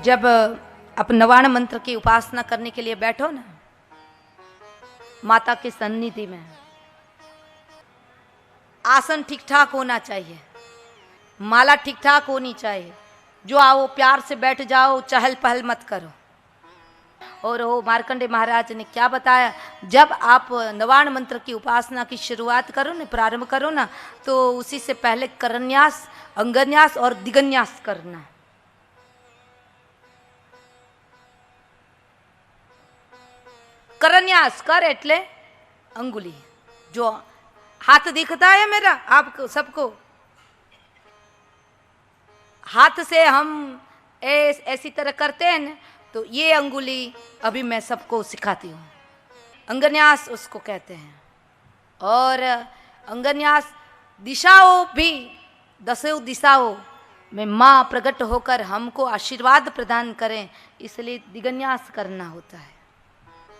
जब आप नवाण मंत्र की उपासना करने के लिए बैठो ना, माता के सन्निधि में आसन ठीक ठाक होना चाहिए, माला ठीक ठाक होनी चाहिए। जो आओ प्यार से बैठ जाओ, चहल पहल मत करो। और वो मार्कंडे महाराज ने क्या बताया, जब आप नवाण मंत्र की उपासना की शुरुआत करो ना, प्रारंभ करो ना, तो उसी से पहले करन्यास, अंगन्यास और दिगन्यास करना। करन्यास कर एटले अंगुली, जो हाथ दिखता है मेरा आपको सबको, हाथ से हम ऐसी तरह करते हैं ना, तो ये अंगुली अभी मैं सबको सिखाती हूँ। अंगन्यास उसको कहते हैं। और अंगन्यास दिशाओं भी, दसों दिशाओं में माँ प्रकट होकर हमको आशीर्वाद प्रदान करें, इसलिए दिगन्यास करना होता है।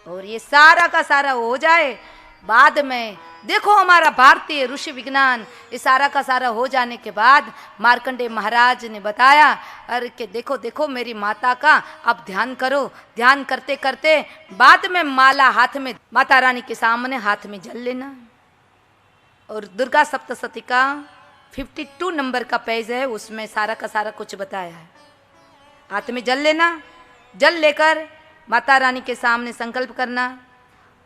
और ये सारा का सारा हो जाए, बाद में देखो हमारा भारतीय ऋषि विज्ञान, ये सारा का सारा हो जाने के बाद मार्कंडे महाराज ने बताया, अरे कि देखो देखो मेरी माता का अब ध्यान करो। ध्यान करते करते बाद में माला हाथ में, माता रानी के सामने हाथ में जल लेना। और दुर्गा सप्तशती का 52 नंबर का पेज है, उसमें सारा का सारा कुछ बताया है। हाथ में जल लेना, जल लेकर माता रानी के सामने संकल्प करना,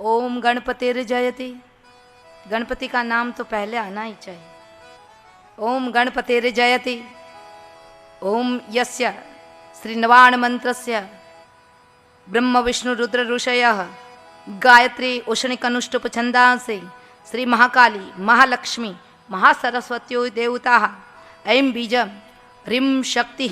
ओम गणपतिर जयति। गणपति का नाम तो पहले आना ही चाहिए। ओम गणपतिर जयति। ओम यस्य श्री नवाण मंत्रस्य ब्रह्म विष्णु रुद्र ऋषयः गायत्री उष्णिकनुष्टुप छंदांसि श्री महाकाली महालक्ष्मी महासरस्वत्यो देवताः ऐं बीजं ह्रीं शक्ति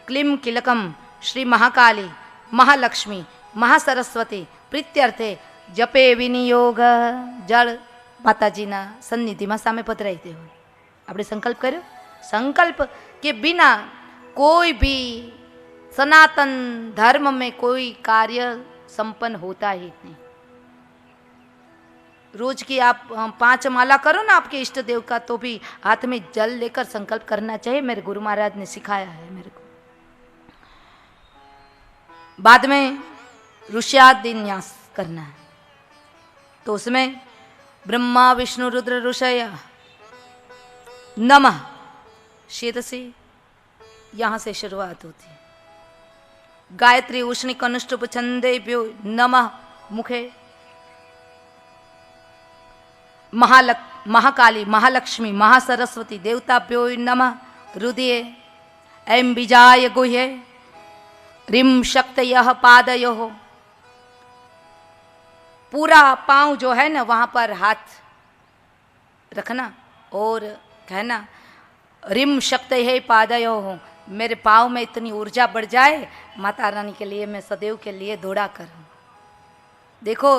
क्लीं किलकम श्री महाकाली महालक्ष्मी महासरस्वती प्रीत्यर्थे जपे विनियोग। जળ માતાજીના સન્નિધિમાં સામે પધરાઈ દેવું। આપણે સંકલ્પ કર્યો, संकल्प के बिना कोई भी सनातन धर्म में कोई कार्य संपन्न होता ही नहीं। रोज की आप 5 माला करो ना आपके इष्ट देव का, तो भी हाथ में जल लेकर संकल्प करना चाहिए। मेरे गुरु महाराज ने सिखाया है मेरे को। बाद में ऋष्यादिन्यास करना है, तो उसमें ब्रह्मा विष्णु रुद्र ऋषय नमः शिरसी, यहाँ से शुरुआत होती है। गायत्री उष्णिक अनुष्टुप छंदेभ्यो नमः मुखे। महाकाली महालक्ष्मी महासरस्वती देवताभ्यो नमः हृदये। ऐं बीजाय गुह्ये ह्रीं शक्तयः पादयोः। पूरा पाँव जो है ना वहाँ पर हाथ रखना और कहना ह्रीं शक्तयः पादयोः। मेरे पाँव में इतनी ऊर्जा बढ़ जाए, माता रानी के लिए मैं सदैव के लिए दौड़ा करूँ। देखो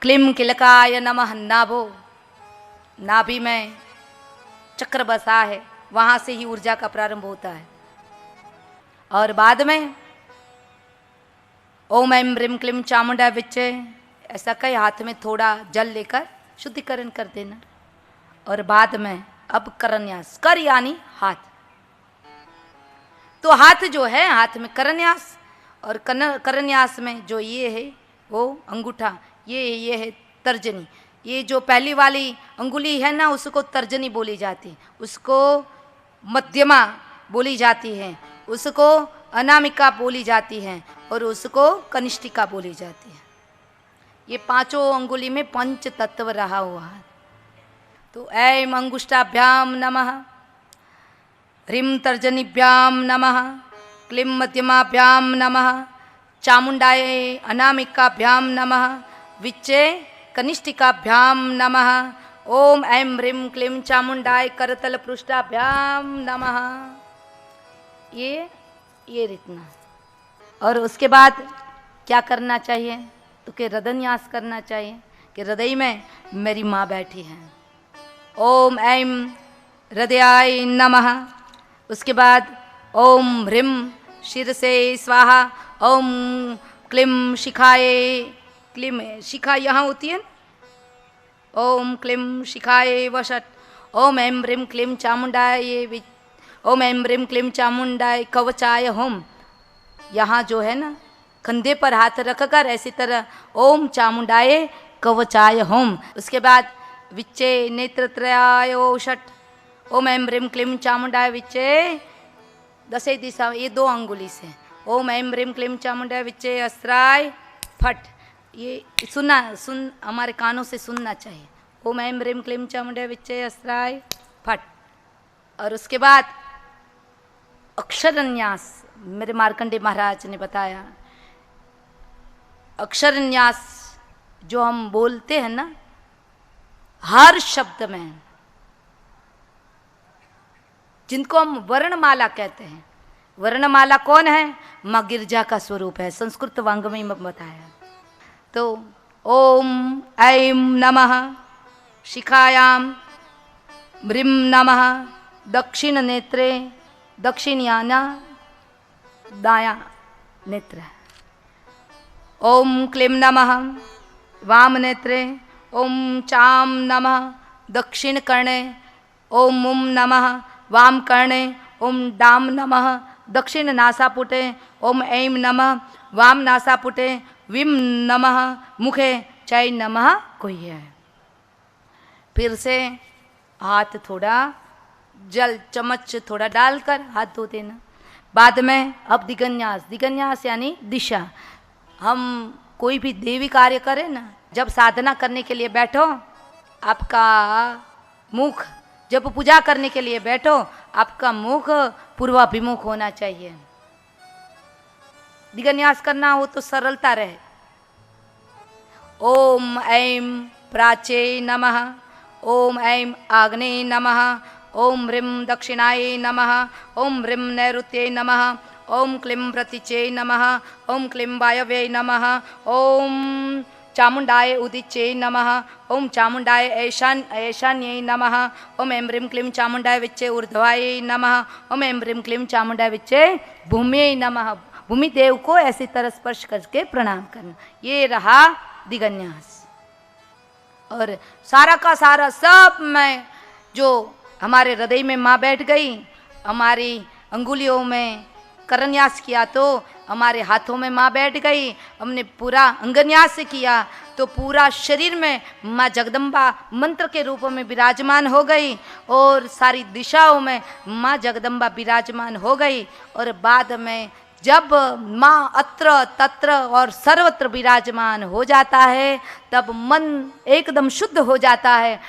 क्लीं किलकाय नमः नाभो, नाभि में चक्र बसा है, वहाँ से ही ऊर्जा का प्रारंभ होता है। और बाद में ओम ऐं ह्रीं क्लीं चामुंडा विच्चे, ऐसा कई हाथ में थोड़ा जल लेकर शुद्धिकरण कर देना। और बाद में अब करन्यास, कर यानी हाथ, तो हाथ जो है हाथ में करन्यास। और करन्यास में जो ये है वो अंगूठा, ये है तर्जनी। ये जो पहली वाली अंगुली है ना उसको तर्जनी बोली जाती है, उसको मध्यमा बोली जाती है, उसको अनामिका बोली जाती है और उसको कनिष्ठिका बोली जाती है। ये 5 अंगुली में पंच तत्व रहा हुआ है। तो ऐं अंगुष्ठाभ्याम नमः, ह्रीं तर्जनीभ्याम नमः, क्लीं मध्यमाभ्याम नमः, चामुंडाय अनामिकाभ्याम नमः, विच्चे कनिष्ठिकाभ्याम नमः। ओम ऐं ह्रीं क्लीं चामुंडाय करतल पृष्ठाभ्याम नमः। ये रीतना। और उसके बाद क्या करना चाहिए, तो कि हृदयन्यास करना चाहिए कि हृदय में मेरी माँ बैठी है। ओम ऐं हृदयाय नमः। उसके बाद ओम ह्रीं शिरसे स्वाहा। ओम क्लीं शिखाय, क्लीं शिखा यहाँ होती है। ओम क्लीं शिखाय वषट। ओम ऐं ह्रीं क्लीं चामुंडाय, ओम ऐं ह्रीं क्लीं चामुंडाय कवचाय होम। यहाँ जो है ना कंधे पर हाथ रखकर ऐसी तरह ओम चामुंडाए कवचाय होम। उसके बाद विच्चे नेत्रत्रयाय षट ओम ऐं ह्रीं क्लीं चामुंडाय विच्चे दशे दिशा, ये 2 अंगुली से ओम ऐं ह्रीं क्लीं चामुंडाय विच्चे अस्त्राय फट। ये सुन हमारे कानों से सुनना चाहिए। ओम ऐं ह्रीं क्लीं चामुंडाय विच्चे अस्त्राय फट। और उसके बाद अक्षरन्यास, मेरे मार्कंडे महाराज ने बताया, अक्षरन्यास जो हम बोलते हैं ना हर शब्द में, जिनको हम वर्णमाला कहते हैं। वर्णमाला कौन है? माँ गिरजा का स्वरूप है, संस्कृत वांग्मय में बताया। तो ओम ऐं नमः शिखायाम ह्रीं नमः दक्षिण नेत्रे, दक्षिणयाना दाया नेत्र। ओम क्लीं नमः वाम नेत्रे, ओम चाम नमः दक्षिण कर्णे, ओम उम नमः वाम कर्णे, ओम डाम नमः दक्षिण नासापुटे, ओम ऐं नमः वाम नासापुटे, विम नमः मुखे, चै नमः कोई है। फिर से हाथ थोड़ा जल चम्मच थोड़ा डालकर हाथ धो देना। बाद में अब दिगन्यास, दिगन्यास यानी दिशा। हम कोई भी देवी कार्य करें ना, जब साधना करने के लिए बैठो आपका मुख, जब पूजा करने के लिए बैठो आपका मुख पूर्वाभिमुख होना चाहिए। दिगन्यास करना हो तो सरलता रहे। ओम ऐं प्राचे नमः, ओम ऐं आग्नेय नमः, ओम ह्रीं दक्षिणाय नमः, ओम ह्रीं नैऋत्यै नमः, ओम क्लीं प्रतीचे नमः, ओम क्लीं वायव्ये नमः, ओम चामुंडाय उदिचे नमः, ओम चामुंडाय ऐशान्ये नमः, ओम ऐं ह्रीं क्लीं चामुंडाय विच्चे ऊर्ध्वाय नमः, ओम ऐं ह्रीं क्लीं चामुंडाय विच्चे भूम्यै नमः। भूमि देव को ऐसी तरह स्पर्श करके प्रणाम करना। ये रहा दिगन्यास। और सारा का सारा सब में जो हमारे हृदय में माँ बैठ गई, हमारी अंगुलियों में करन्यास किया तो हमारे हाथों में माँ बैठ गई, हमने पूरा अंगन्यास किया तो पूरा शरीर में माँ जगदम्बा मंत्र के रूप में विराजमान हो गई और सारी दिशाओं में माँ जगदम्बा विराजमान हो गई। और बाद में जब माँ अत्र तत्र और सर्वत्र विराजमान हो जाता है तब मन एकदम शुद्ध हो जाता है,